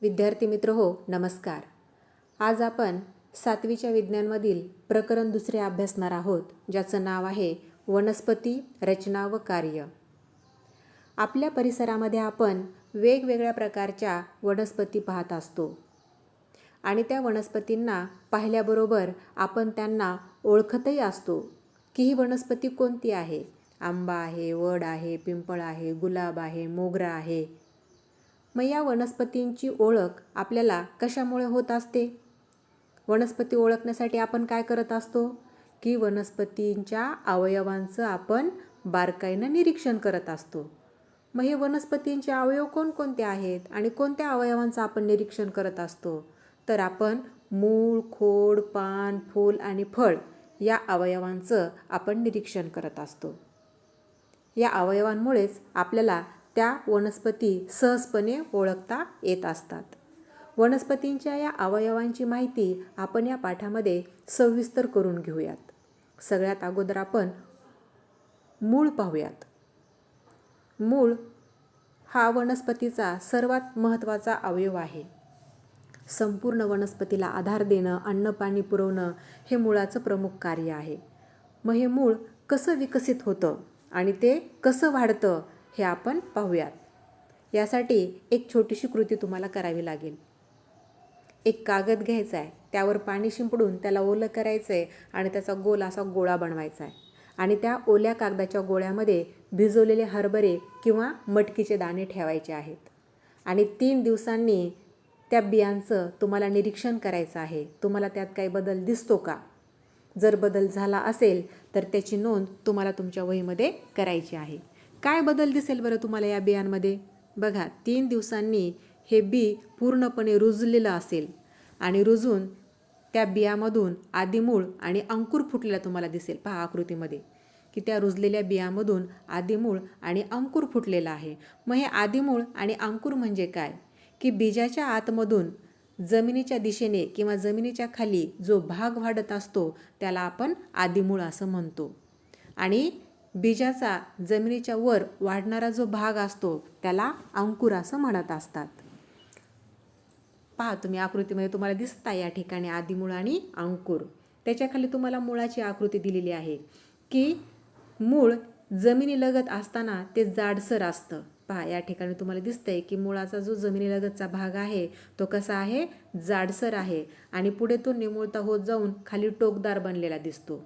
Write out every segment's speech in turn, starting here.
विद्यार्थी मित्र हो, नमस्कार. आज आपण 7वीच्या विज्ञानमधील प्रकरण 2 अभ्यासणार आहोत, ज्याचं नाव आहे वनस्पती रचना व कार्य. आपल्या परिसरामध्ये आपण वेगवेगळ्या प्रकारच्या वनस्पती पाहत असतो आणि त्या वनस्पतींना पाहिल्याबरोबर आपण त्यांना ओळखतही असतो की ही वनस्पती कोणती आहे. आंबा आहे, वड आहे, पिंपळ आहे, गुलाब आहे, मोगरा आहे. मग या वनस्पतींची ओळख आपल्याला कशामुळे होत असते? वनस्पती ओळखण्यासाठी आपण काय करत असतो की वनस्पतींच्या अवयवांचं आपण बारकाईनं निरीक्षण करत असतो. मग हे वनस्पतींचे अवयव कोणकोणते आहेत आणि कोणत्या अवयवांचं आपण निरीक्षण करत असतो? तर आपण मूळ, खोड, पान, फूल आणि फळ या अवयवांचं आपण निरीक्षण करत असतो. या अवयवांमुळेच आपल्याला त्या वनस्पती सहजपणे ओळखता येत असतात. वनस्पतींच्या या अवयवांची माहिती आपण या पाठामध्ये सविस्तर करून घेऊयात. सगळ्यात अगोदर आपण मूळ पाहूयात. मूळ हा वनस्पतीचा सर्वात महत्त्वाचा अवयव आहे. संपूर्ण वनस्पतीला आधार देणं, अन्न पाणी पुरवणं हे मुळाचं प्रमुख कार्य आहे. मग हे मूळ कसं विकसित होतं आणि ते कसं वाढतं हे आपण पाहूयात. यासाठी एक छोटीशी कृती तुम्हाला करावी लागेल. एक कागद घ्यायचा आहे, त्यावर पाणी शिंपडून त्याला ओलं करायचं आहे आणि त्याचा गोल असा गोळा बनवायचा आहे आणि त्या ओल्या कागदाच्या गोळ्यामध्ये भिजवलेले हरभरे किंवा मटकीचे दाणे ठेवायचे आहेत आणि 3 दिवसांनी त्या बियांचं तुम्हाला निरीक्षण करायचं आहे. तुम्हाला त्यात काही बदल दिसतो का? जर बदल झाला असेल तर त्याची नोंद तुम्हाला तुमच्या वहीमध्ये करायची आहे. काय बदल दिसेल बरं तुम्हाला या बियांमध्ये? बघा, 3 दिवसांनी हे बी पूर्णपणे रुजलेलं असेल आणि रुजून त्या बियामधून आदिमूळ आणि अंकुर फुटलेला तुम्हाला दिसेल. पहा आकृतीमध्ये की त्या रुजलेल्या बियामधून आदिमूळ आणि अंकुर फुटलेला आहे. मग हे आदिमूळ आणि अंकुर म्हणजे काय? की बीजाच्या आतमधून जमिनीच्या दिशेने किंवा जमिनीच्या खाली जो भाग वाढत असतो त्याला आपण आदिमूळ असं म्हणतो आणि बीजाचा जमिनीच्या वर वाढणारा जो भाग असतो त्याला अंकुर असं म्हणत असतात. पहा तुम्ही आकृतीमध्ये तुम्हाला दिसत आहे या ठिकाणी आदिमूळ आणि अंकुर. त्याच्याखाली तुम्हाला मुळाची आकृती दिलेली आहे की मूळ जमिनीलगत असताना ते जाडसर असतं. पहा या ठिकाणी तुम्हाला दिसतंय की मुळाचा जो जमिनीलगतचा भाग आहे तो कसा आहे? जाडसर आहे आणि पुढे तो निमुळता होत जाऊन खाली टोकदार बनलेला दिसतो.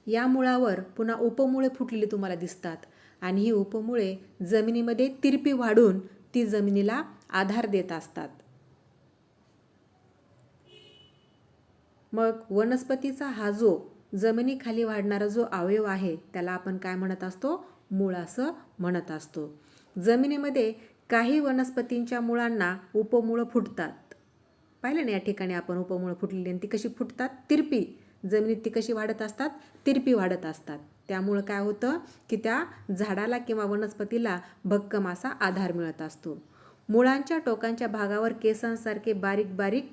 या मुळावर पुन्हा उपमुळे फुटलेली तुम्हाला दिसतात आणि ही उपमुळे जमिनीमध्ये तिरपी वाढून ती जमिनीला आधार देत असतात. मग वनस्पतीचा हा जो जमिनीखाली वाढणारा जो अवयव आहे त्याला आपण काय म्हणत असतो? मूळ असं म्हणत असतो. जमिनीमध्ये काही वनस्पतींच्या मुळांना उपमुळं फुटतात. पाहिलं ना या ठिकाणी आपण उपमुळं फुटलेली आणि ती कशी फुटतात? तिरपी. जमिनीत ती कशी वाढत असतात? तिरपी वाढत असतात. त्यामुळं काय होतं की त्या झाडाला किंवा वनस्पतीला भक्कम असा आधार मिळत असतो. मुळांच्या टोकांच्या भागावर केसांसारखे बारीक बारीक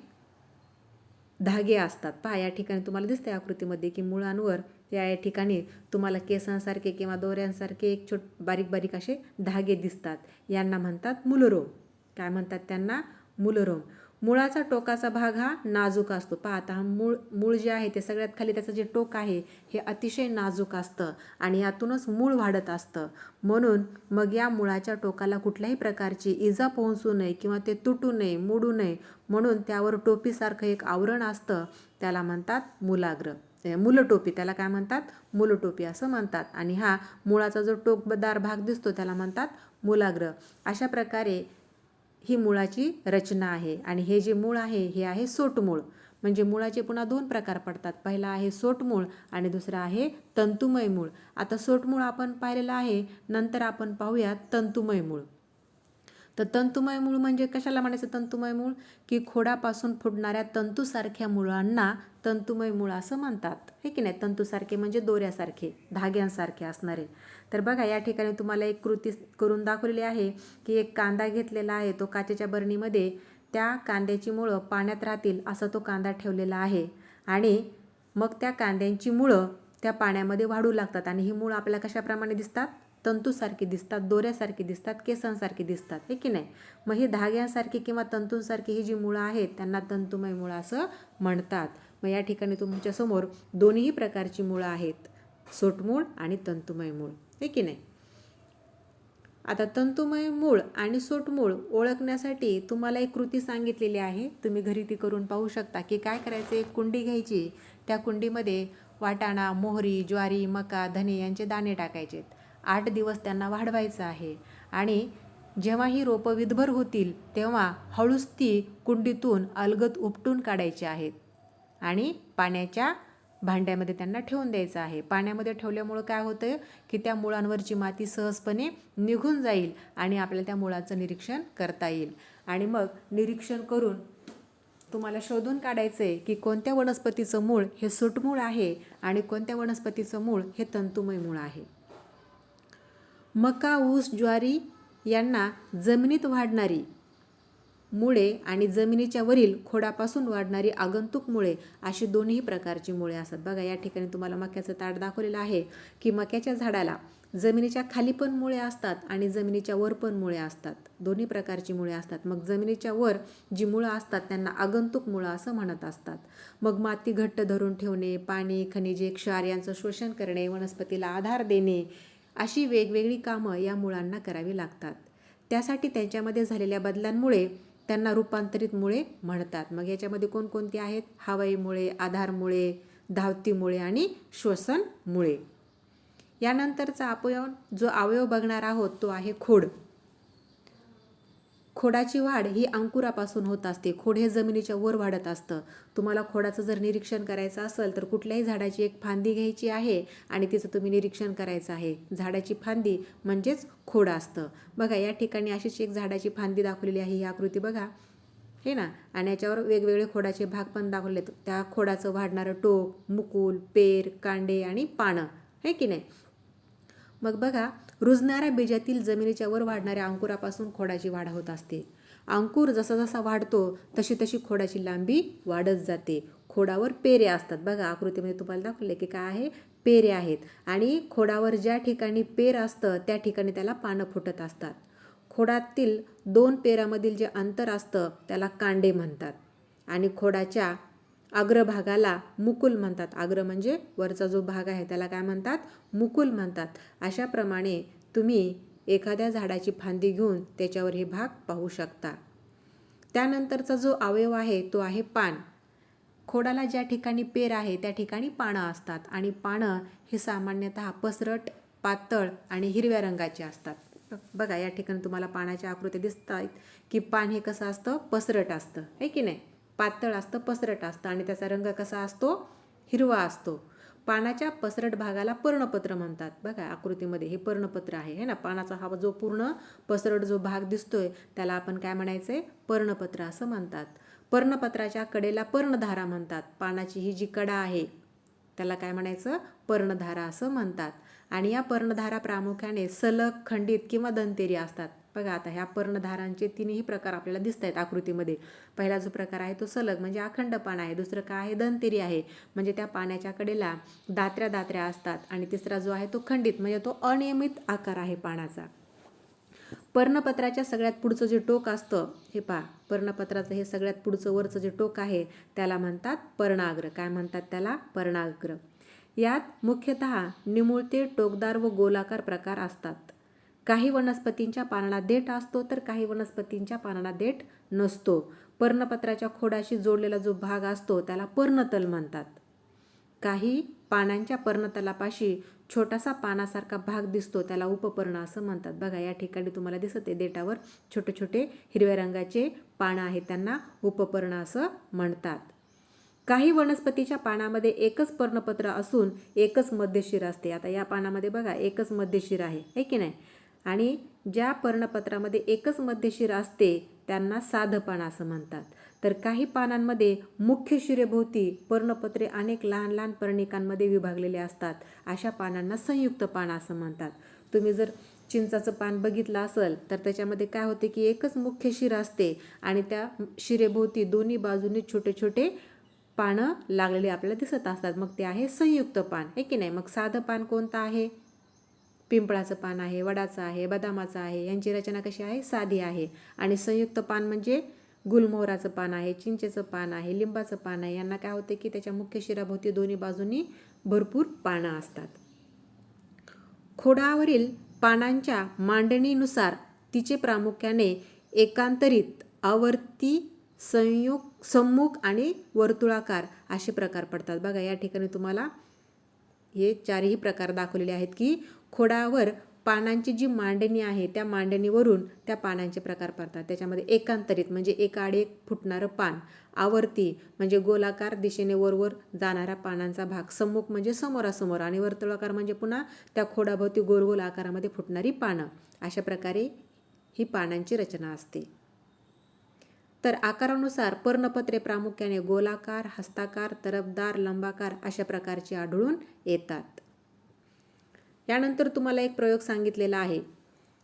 धागे असतात. पहा या ठिकाणी तुम्हाला दिसतंय आकृतीमध्ये की मुळांवर या ठिकाणी तुम्हाला केसांसारखे किंवा दोऱ्यांसारखे एक बारीक बारीक असे धागे दिसतात. यांना म्हणतात मूलरोम. काय म्हणतात त्यांना? मूलरोम. मुळाचा टोकाचा भाग हा नाजूक असतो. पहा आता हा मूळ जे आहे ते सगळ्यात खाली त्याचं जे टोक आहे हे अतिशय नाजूक असतं आणि यातूनच मूळ वाढत असतं. म्हणून मग या मुळाच्या टोकाला कुठल्याही प्रकारची इजा पोहोचू नये किंवा ते तुटू नये, मोडू नये म्हणून त्यावर टोपीसारखं एक आवरण असतं. त्याला म्हणतात मूलाग्र. मूलटोपी. त्याला काय म्हणतात? मूलटोपी असं म्हणतात. आणि हा मुळाचा जो टोकदार भाग दिसतो त्याला म्हणतात मूलाग्र. अशा प्रकारे ही मुळाची रचना आहे. आणि हे जे मूळ आहे हे आहे सोटमूळ. म्हणजे मुळाचे पुन्हा 2 प्रकार पडतात. पहिला आहे सोटमूळ आणि दुसरा आहे तंतुमय मूळ. आता सोटमूळ आपण पाहिलेलं आहे, नंतर आपण पाहूयात तंतुमय मूळ. तर तंतुमय मूळ म्हणजे कशाला म्हणायचं तंतुमय मूळ? की खोडापासून फुटणाऱ्या तंतूसारख्या मुळांना तंतुमय मूळ असं म्हणतात. हे की नाही? तंतूसारखे म्हणजे दोऱ्यासारखे, धाग्यांसारखे असणारे. तर बघा या ठिकाणी तुम्हाला एक कृती करून दाखवलेली आहे की एक कांदा घेतलेला आहे. तो काचेच्या बरणीमध्ये त्या कांद्याची मुळं पाण्यात राहतील असा तो कांदा ठेवलेला आहे आणि मग त्या कांद्यांची मुळं त्या पाण्यामध्ये वाढू लागतात आणि ही मुळं आपल्याला कशाप्रमाणे दिसतात? तंतूसारखी दिसतात, दोऱ्यासारखी दिसतात, केसांसारखी दिसतात, हे की नाही. मग ही धाग्यांसारखी किंवा तंतूंसारखी ही जी मुळं आहेत त्यांना तंतुमय मुळं असं म्हणतात. मग या ठिकाणी तुमच्यासमोर दोन्ही प्रकारची मुळं आहेत, सोटमूळ आणि तंतुमय मूळ, हे की नाही. आता तंतुमय मूळ आणि सोटमूळ ओळखण्यासाठी तुम्हाला एक कृती सांगितलेली आहे. तुम्ही घरी ती करून पाहू शकता की काय करायचं. एक कुंडी घ्यायची, त्या कुंडीमध्ये वाटाणा, मोहरी, ज्वारी, मका, धने यांचे दाणे टाकायचे. 8 दिवस त्यांना वाढवायचं आहे आणि जेव्हा ही रोपं विदभर होतील तेव्हा हळूच ती कुंडीतून अलगद उपटून काढायची आहेत आणि पाण्याच्या भांड्यामध्ये त्यांना ठेवून द्यायचं आहे. पाण्यामध्ये ठेवल्यामुळं काय होतं की त्या मुळांवरची माती सहजपणे निघून जाईल आणि आपल्याला त्या मुळाचं निरीक्षण करता येईल. आणि मग निरीक्षण करून तुम्हाला शोधून काढायचं आहे की कोणत्या वनस्पतीचं मूळ हे सोटमूळ आहे आणि कोणत्या वनस्पतीचं मूळ हे तंतुमय मूळ आहे. मका, ऊस, ज्वारी यांना जमिनीत वाढणारी मुळे आणि जमिनीच्या वरील खोडापासून वाढणारी आगंतुक मुळे अशी दोन्ही प्रकारची मुळे असतात. बघा या ठिकाणी तुम्हाला मक्याचं ताट दाखवलेलं आहे की मक्याच्या झाडाला जमिनीच्या खाली पण मुळे असतात आणि जमिनीच्या वर पण मुळे असतात. दोन्ही प्रकारची मुळे असतात. मग जमिनीच्या वर जी मुळं असतात त्यांना आगंतुक मुळं असं म्हणत असतात. मग माती घट्ट धरून ठेवणे, पाणी, खनिजे, क्षार यांचं शोषण करणे, वनस्पतीला आधार देणे अशी वेगवेगळी कामं या मुळांना करावी लागतात. त्यासाठी त्यांच्यामध्ये झालेल्या बदलांमुळे त्यांना रूपांतरित मुळे म्हणतात. मग याच्यामध्ये कोणकोणती आहेत? हवाई मुळे, आधार मुळे, धावती मुळे आणि श्वसन मुळे. यानंतरचा आपण जो अवयव बघणार आहोत तो आहे खोड. खोडाची वाढ ही अंकुरापासून होत असते. खोड हे जमिनीच्या वर वाढत असतं. तुम्हाला खोडाचं जर निरीक्षण करायचं असेल तर कुठल्याही झाडाची एक फांदी घ्यायची आहे आणि तिचं तुम्ही निरीक्षण करायचं आहे. झाडाची फांदी म्हणजेच खोड असतं. बघा या ठिकाणी अशीच एक झाडाची फांदी दाखवलेली आहे. ही आकृती बघा, हे ना. आणि याच्यावर वेगवेगळे खोडाचे भाग पण दाखवलेत. त्या खोडाचं वाढणारं टोक, मुकुल, पेर, कांडे आणि पानं, हे की नाही. मग बघा, रुजणाऱ्या बीजातील जमिनीच्या वर वाढणाऱ्या अंकुरापासून खोडाची वाढ होत असते. अंकुर जसा जसा वाढतो तशी तशी खोडाची लांबी वाढत जाते. खोडावर पेरे असतात. बघा आकृतीमध्ये तुम्हाला दाखवले की काय आहे, पेरे आहेत. आणि खोडावर ज्या ठिकाणी पेर असतं त्या ठिकाणी त्याला पानं फुटत असतात. खोडातील 2 पेरामधील जे अंतर असतं त्याला कांडे म्हणतात आणि खोडाच्या अग्रभागाला मुकुल म्हणतात. अग्र म्हणजे वरचा जो भाग आहे त्याला काय म्हणतात? मुकुल म्हणतात. अशाप्रमाणे तुम्ही एखाद्या झाडाची फांदी घेऊन त्याच्यावर हे भाग पाहू शकता. त्यानंतरचा जो अवयव आहे तो आहे पान. खोडाला ज्या ठिकाणी पेर आहे त्या ठिकाणी पानं असतात आणि पानं हे सामान्यतः पसरट, पातळ आणि हिरव्या रंगाचे असतात. बघा या ठिकाणी तुम्हाला पानाच्या आकृती दिसत आहेत की पान हे कसं असतं? पसरट असतं, आहे की नाही. पातळ असतं, पसरट असतं आणि त्याचा रंग कसा असतो? हिरवा असतो. पानाच्या पसरट भागाला पर्णपत्र म्हणतात. बघा आकृतीमध्ये हे पर्णपत्र आहे, है ना. पानाचा हा जो पूर्ण पसरट जो भाग दिसतोय त्याला आपण काय म्हणायचंय? पर्णपत्र असं म्हणतात. पर्णपत्राच्या कडेला पर्णधारा म्हणतात. पानाची ही जी कडा आहे त्याला काय म्हणायचं? पर्णधारा असं म्हणतात. आणि या पर्णधारा प्रामुख्याने सलग, खंडित किंवा दंतेरी असतात. बघा आता ह्या पर्णधारांचे 3ही प्रकार आपल्याला दिसत आहेत आकृतीमध्ये. पहिला जो प्रकार आहे तो सलग म्हणजे अखंड पान आहे. दुसरं काय आहे? दंतेरी आहे म्हणजे त्या पाण्याच्या कडेला दात्र्या दात्र्या असतात. आणि तिसरा जो आहे तो खंडित म्हणजे तो अनियमित आकार आहे पानाचा. पर्णपत्राच्या सगळ्यात पुढचं जे टोक असतं, हे पहा, पर्णपत्राचं हे सगळ्यात पुढचं वरचं जे टोक आहे त्याला म्हणतात पर्णाग्र. काय म्हणतात त्याला? पर्णाग्र. यात मुख्यतः निमुळते, टोकदार व गोलाकार प्रकार असतात. काही वनस्पतींच्या पानांना देठ असतो तर काही वनस्पतींच्या पानांना देठ नसतो. पर्णपत्राच्या खोडाशी जोडलेला जो भाग असतो त्याला पर्णतल म्हणतात. काही पानांच्या पर्णतलापाशी छोटासा पानासारखा भाग दिसतो त्याला उपपर्ण असं म्हणतात. बघा या ठिकाणी तुम्हाला दिसत आहे देठावर छोटे छोटे हिरव्या रंगाचे पानं आहेत त्यांना उपपर्ण असं म्हणतात. काही वनस्पतीच्या पानामध्ये एकच पर्णपत्र असून एकच मध्यशिर असते. आता या पानामध्ये बघा एकच मध्यशिर आहे की नाही. आणि ज्या पर्णपत्रामध्ये एकच मध्यशिर असते त्यांना साधं पान असं म्हणतात. तर काही पानांमध्ये मुख्य शिरेभोवती पर्णपत्रे अनेक लहान लहान पर्णिकांमध्ये विभागलेले असतात. अशा पानांना संयुक्त पान असं म्हणतात. तुम्ही जर चिंचाचं पान बघितलं असेल तर त्याच्यामध्ये काय होते की एकच मुख्य शिर असते आणि त्या शिरेभोवती दोन्ही बाजूनी छोटे छोटे पानं लागलेले आपल्याला दिसत असतात. मग ते आहे संयुक्त पान, आहे की नाही. मग साधं पान कोणतं आहे? पिंपळाचं पान आहे, वडाचं आहे, बदामाचं आहे. यांची रचना कशी आहे? साधी आहे. आणि संयुक्त पान म्हणजे गुलमोहराचं पान आहे, चिंचेचं पान आहे, लिंबाचं पान आहे. यांना काय होते की त्याच्या मुख्य शिराभोवती दोन्ही बाजूनी भरपूर पानं असतात. खोडावरील पानांच्या मांडणीनुसार तिचे प्रामुख्याने एकांतरित, आवर्ती, सम्मुख आणि वर्तुळाकार असे प्रकार पडतात. बघा या ठिकाणी तुम्हाला हे चारही प्रकार दाखवलेले आहेत की खोडावर पानांची जी मांडणी आहे त्या मांडणीवरून त्या पानांचे प्रकार पडतात. त्याच्यामध्ये एकांतरित म्हणजे एकाआड एक फुटणारं पान, आवर्ती म्हणजे गोलाकार दिशेने वरवर जाणाऱ्या पानांचा भाग, सम्मुख म्हणजे समोरासमोर आणि वर्तुळाकार म्हणजे पुन्हा त्या खोडाभोवती गोल गोल आकारामध्ये फुटणारी पानं. अशा प्रकारे ही पानांची रचना असते. तर आकारानुसार पर्णपत्रे प्रामुख्याने गोलाकार, हस्ताकार, तरफदार, लंबाकार अशा प्रकारची आढळून येतात. यानंतर तुम्हाला एक प्रयोग सांगितलेला आहे.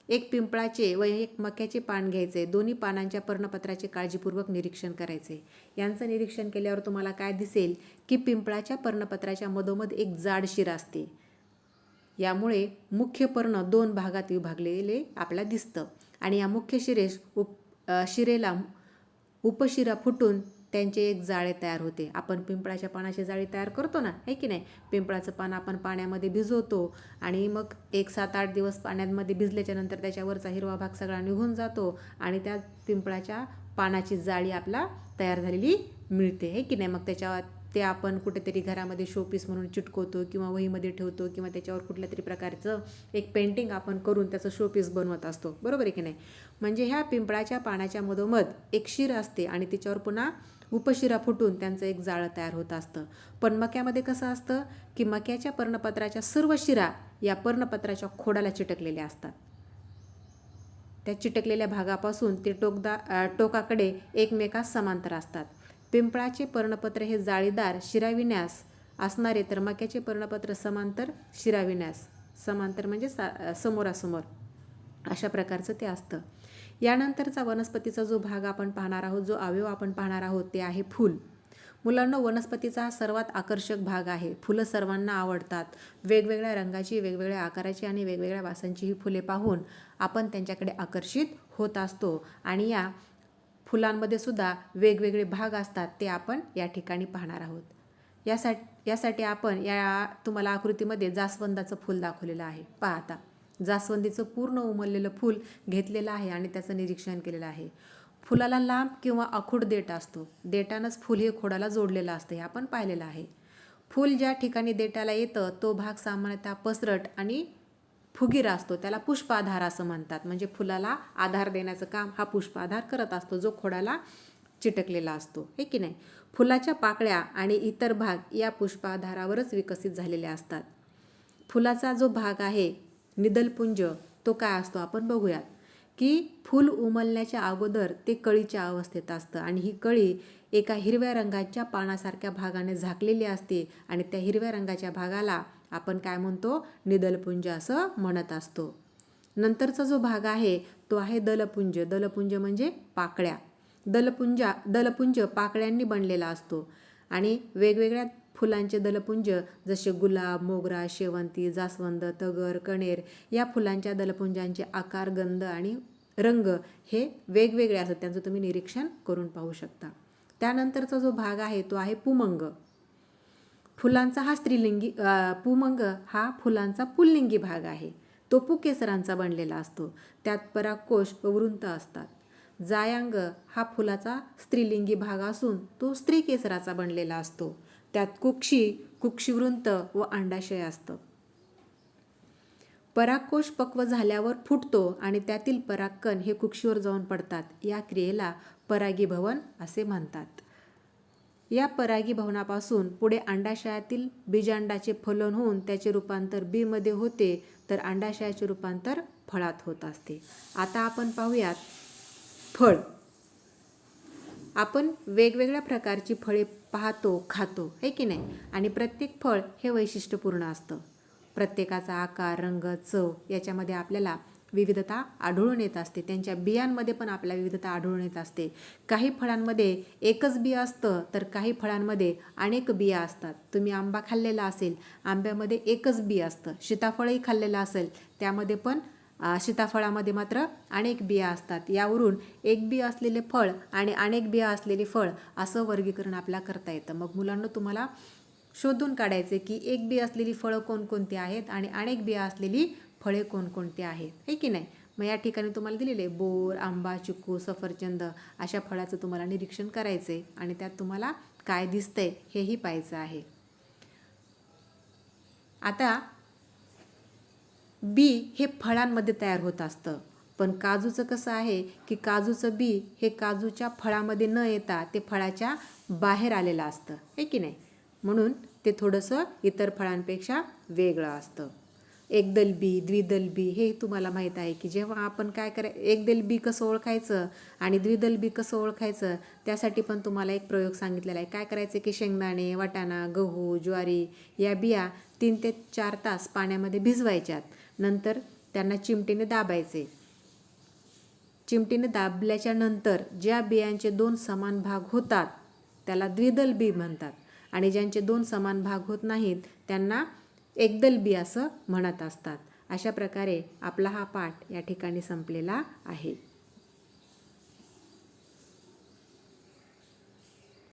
एक पिंपळाचे व एक मक्याचे पान घ्यायचे. दोन्ही पानांच्या पर्णपत्राचे काळजीपूर्वक निरीक्षण करायचे. यांचं निरीक्षण केल्यावर तुम्हाला काय दिसेल की पिंपळाच्या पर्णपत्राच्या मधोमध एक जाड शिरा असते. यामुळे मुख्य पर्ण 2 भागात विभागलेले आपल्याला दिसतं आणि या मुख्य शिरेला उपशिरा फुटून त्यांचे एक जाळे तयार होते. आपण पिंपळाच्या पानाची जाळी तयार करतो ना, आहे की नाही? पिंपळाचं पान आपण पाण्यामध्ये भिजवतो आणि मग 7-8 दिवस पाण्यामध्ये भिजल्याच्या नंतर त्याच्यावरचा हिरवा भाग सगळा निघून जातो आणि त्या पिंपळाच्या पानाची जाळी आपला तयार झालेली मिळते, आहे की नाही? मग ते आपण कुठेतरी घरामध्ये शोपीस म्हणून चिटकवतो किंवा वहीमध्ये ठेवतो किंवा त्याच्यावर कुठल्या तरी प्रकारचं एक पेंटिंग आपण करून त्याचं शोपीस बनवत असतो, बरोबर आहे की नाही? म्हणजे ह्या पिंपळाच्या पानाच्या मधोमध एक शिर असते आणि त्याच्यावर पुन्हा उपशिरा फुटून त्यांचं एक जाळं तयार होत असतं. पण मक्यामध्ये कसं असतं की मक्याच्या पर्णपत्राच्या सर्व शिरा या पर्णपत्राच्या खोडाला चिटकलेल्या असतात. त्या चिटकलेल्या भागापासून ते टोकाकडे एकमेकास समांतर असतात. पिंपळाचे पर्णपत्र हे जाळीदार शिराविन्यास असणारे तर मक्याचे पर्णपत्र समांतर शिराविन्यास, समांतर म्हणजे समोरासमोर अशा प्रकारचं ते असतं. यानंतरचा वनस्पतीचा जो भाग आपण पाहणार आहोत, जो अवयव आपण पाहणार आहोत ते आहे फूल. मुलांना वनस्पतीचा हा सर्वात आकर्षक भाग आहे. फुलं सर्वांना आवडतात. वेगवेगळ्या रंगाची, वेगवेगळ्या आकाराची आणि वेगवेगळ्या वासांची ही फुले पाहून आपण त्यांच्याकडे आकर्षित होत असतो आणि या फुलांमध्ये सुद्धा वेगवेगळे भाग असतात, ते आपण या ठिकाणी पाहणार आहोत. यासाठी आपण तुम्हाला आकृतीमध्ये जास्वंदाचं फूल दाखवलेलं आहे. पहा आता जास्वंदीचं पूर्ण उमललेलं फूल घेतलेलं आहे आणि त्याचं निरीक्षण केलेलं आहे. फुलाला लांब किंवा आखूड देठ असतो. देठानंच फूल हे खोडाला जोडलेलं असतं, हे आपण पाहिलेलं आहे. फूल ज्या ठिकाणी देठाला येतं तो भाग सामान्यतः पसरट आणि फुगीरा असतो. त्याला पुष्पाधार असं म्हणतात. म्हणजे फुलाला आधार देण्याचं काम हा पुष्पाधार करत असतो, जो खोडाला चिटकलेला असतो, हे की नाही? फुलाच्या पाकळ्या आणि इतर भाग या पुष्पाधारावरच विकसित झालेले असतात. फुलाचा जो भाग आहे निदलपुंज, तो काय असतो आपण बघूयात की फूल उमलण्याच्या अगोदर ते कळीच्या अवस्थेत असतं आणि ही कळी एका हिरव्या रंगाच्या पानासारख्या भागाने झाकलेली असते आणि त्या हिरव्या रंगाच्या भागाला आपण काय म्हणतो? निदलपुंज असं म्हणत असतो. नंतरचा जो भाग आहे तो आहे दलपुंज. दलपुंज म्हणजे पाकळ्या. दलपुंज पाकळ्यांनी बनलेला असतो आणि वेगवेगळ्या फुलांचे दलपुंज जसे गुलाब, मोगरा, शेवंती, जास्वंद, तगर, कणेर या फुलांच्या दलपुंजांचे आकार, गंध आणि रंग हे वेगवेगळे असतात. त्यांचं तुम्ही निरीक्षण करून पाहू शकता. त्यानंतरचा जो भाग आहे तो आहे पुमंग. फुलांचा हा पुमंग हा फुलांचा पुल्लिंगी भाग आहे. तो पुकेसरांचा बनलेला असतो. त्यात परागकोश व वृंत असतात. जायांग हा फुलाचा स्त्रीलिंगी भाग असून तो स्त्री केसराचा बनलेला असतो. त्यात कुक्षिवृंत व अंडाशय असतं. परागकोश पक्व झाल्यावर फुटतो आणि त्यातील परागकण हे कुक्षीवर जाऊन पडतात. या क्रियेला परागीभवन असे म्हणतात. या परागीभवनापासून पुढे अंडाशयातील बीजांडाचे फलन होऊन त्याचे रूपांतर बीमध्ये होते तर अंडाशयाचे रूपांतर फळात होत असते. आता आपण पाहूयात फळ. आपण वेगवेगळ्या प्रकारची फळे पाहतो, खातो, है की नाही? आणि प्रत्येक फळ हे वैशिष्ट्यपूर्ण असतं. प्रत्येकाचा आकार, रंग, चव याच्यामध्ये आपल्याला विविधता आढळून येत असते, त्यांच्या बियांमध्ये पण आपल्याला विविधता आढळून येत असते. काही फळांमध्ये एकच बिया असतं तर काही फळांमध्ये अनेक बिया असतात. तुम्ही आंबा खाल्लेला असेल, आंब्यामध्ये एकच बी असतं. सीताफळही खाल्लेलं असेल, त्यामध्ये पण सीताफळामध्ये मात्र अनेक बिया असतात. यावरून एक बी असलेले फळ आणि अनेक बिया असलेले फळ असं वर्गीकरण आपल्याला करता येतं. मग मुलांना तुम्हाला शोधून काढायचे की एक बी असलेली फळं कोणकोणती आहेत आणि अनेक बिया असलेली फळे कोणकोणती आहेत, हे की नाही. मग या ठिकाणी तुम्हाला दिलेले बोर, आंबा, चिकू, सफरचंद अशा फळाचं तुम्हाला निरीक्षण करायचे आणि त्यात तुम्हाला काय दिसतंय हेही पाहायचं आहे. आता बी हे फळांमध्ये तयार होत असतं, पण काजूचं कसं आहे की काजूचं बी हे काजूच्या फळामध्ये न येता ते फळाच्या बाहेर आलेलं असतं, हे की नाही. म्हणून ते थोडंसं इतर फळांपेक्षा वेगळं असतं. एकदल बी, द्विदल बी हे तुम्हाला माहीत आहे की जेव्हा आपण काय एकदल बी कसं ओळखायचं आणि द्विदल बी कसं ओळखायचं, त्यासाठी पण तुम्हाला एक प्रयोग सांगितलेला आहे. काय करायचं की शेंगदाणे, वाटाणा, गहू, ज्वारी या बिया 3 ते 4 तास पाण्यामध्ये भिजवायच्यात. नंतर त्यांना चिमटीने दाबायचे. चिमटीने दाबल्याच्या नंतर ज्या बियांचे 2 समान भाग होतात त्याला द्विदल बी म्हणतात आणि ज्यांचे 2 समान भाग होत नाहीत त्यांना एकदल बी असं म्हणत असतात. अशा प्रकारे आपला हा पाठ या ठिकाणी संपलेला आहे.